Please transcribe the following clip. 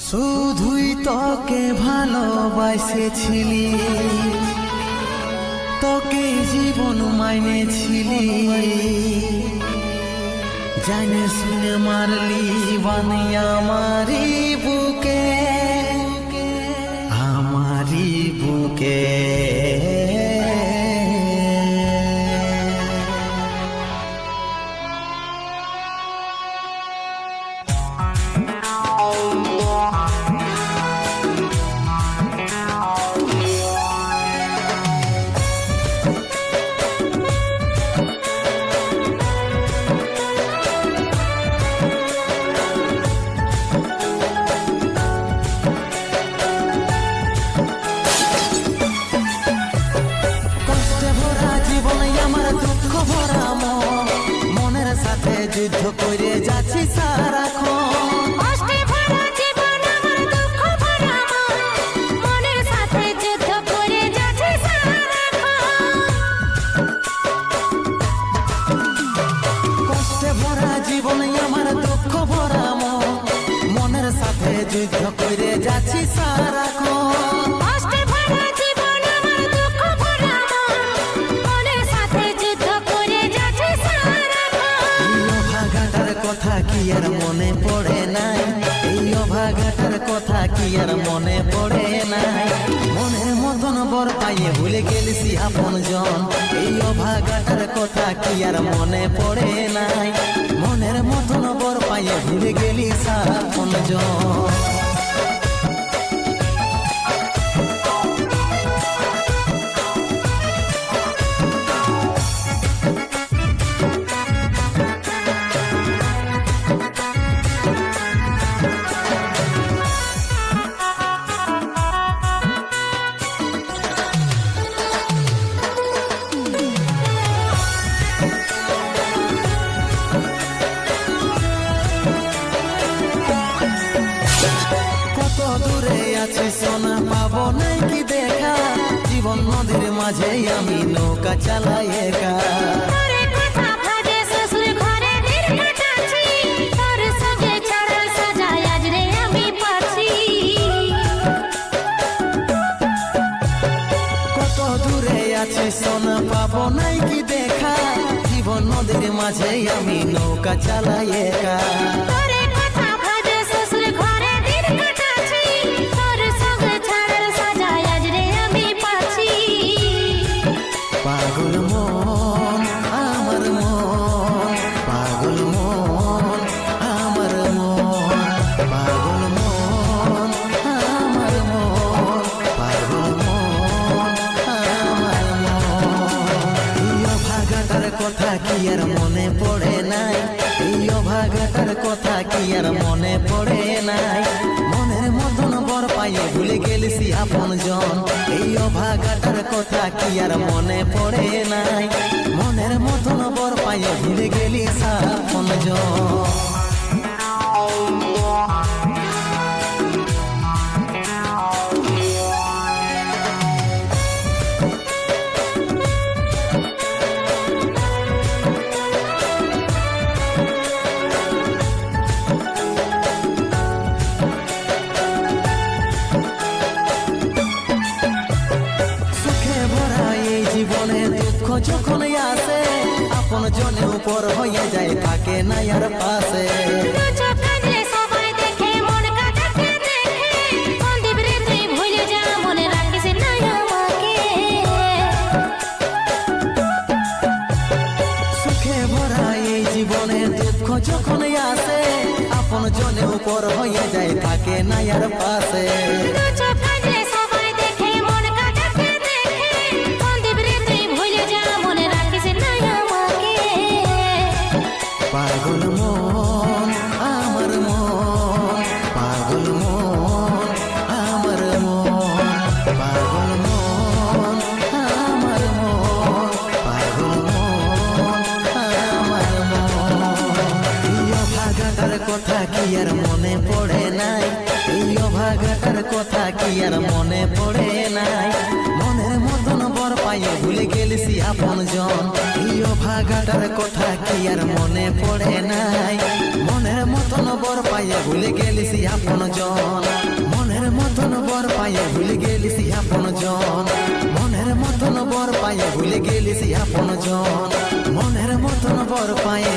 শুধুই তোকে ভালোবাসেছিলি, তোকে জীবন মাইনেছিলি, জানে শুনে মারলি বানি আমারি বুকে, আমারি বুকে। যুদ্ধ করে যাচ্ছি সারাক্ষণ, কষ্টে ভরা জীবন আমার দুঃখ ভরা মন, মনের সাথে যুদ্ধ করে যাচ্ছি সারাক্ষণ। কষ্টে ভরা জীবন আমার দুঃখ ভরা মন, মনের সাথে যুদ্ধ করে যাচ্ছি সারাক্ষণ। কষ্টে ভরা জীবন আমার দুঃখ ভরা মন, মনের সাথে যুদ্ধ করে যাচ্ছি সারাক্ষণ। অভাগাটার কথা কি আর মনে পড়ে নাই, এই অভাগাটার কথা কি আর মনে পড়ে নাই। মনের মতন বর পাইয়ে ভুলে গেলিসি আপন জন, এই অভাগাটার কথা কি আর মনে পড়ে নাই। মনের মতন বর পাইয়ে ভুলে গেলিস আপন জন। সোনা পাবো নাই কি দেখা, জীবন নদীর মাঝে আমি নৌকা চালাই একা। কত দূরে আছি সোনা পাবো নাই কি দেখা, জীবন নদীর মাঝে আমি নৌকা চালাই একা। পাগল মন আমার মন, পাগল মন আমার মন, পাগল মন আমার মন, পাগল মন আমার মন। এই অভাগাটার কথা কি আর মনে পড়ে নাই, এই অভাগাটার কথা কি আর মনে পড়ে নাই। মনের মতন বর পাইয়ে ভুলে গেলিসি আপন জন, এই অভাগাটার কথা কি আর মনে পড়ে নাই। মনের মতন বর পাইয়ে ভুলে গেলিস আপন জন। জীবনে দুঃখ যখন আসে, আপন জনে উপর হয়ে যায় থাকে না আর পাশে। সুখে ভরা এই জীবনে দুঃখ যখন আসে, আপন জনে উপর হয়ে যায় থাকে না আর পাশে। পাগল মন আমার মন, পাগল মন আমার মন, পাগল মন আমার মন, পাগল মন আমার মন। এই অভাগাটার কথা কি আর মনে পড়ে নাই, এই অভাগাটার কথা কি আর মনে পড়ে নাই। মনের মতন মতন বর পায়ে ভুলে গেলিস আপন জন। ইয়ো ভাগাটার কথা কি আর মনে পড়ে নাই, মনের মতন বর পায়ে ভুলে গেলিস আপন জন। মনের মতন বর পায়ে ভুলে গেলিস আপন জন। মনের মতন বর পায়ে ভুলে গেলিস আপন জন। মনের মতন বর পায়ে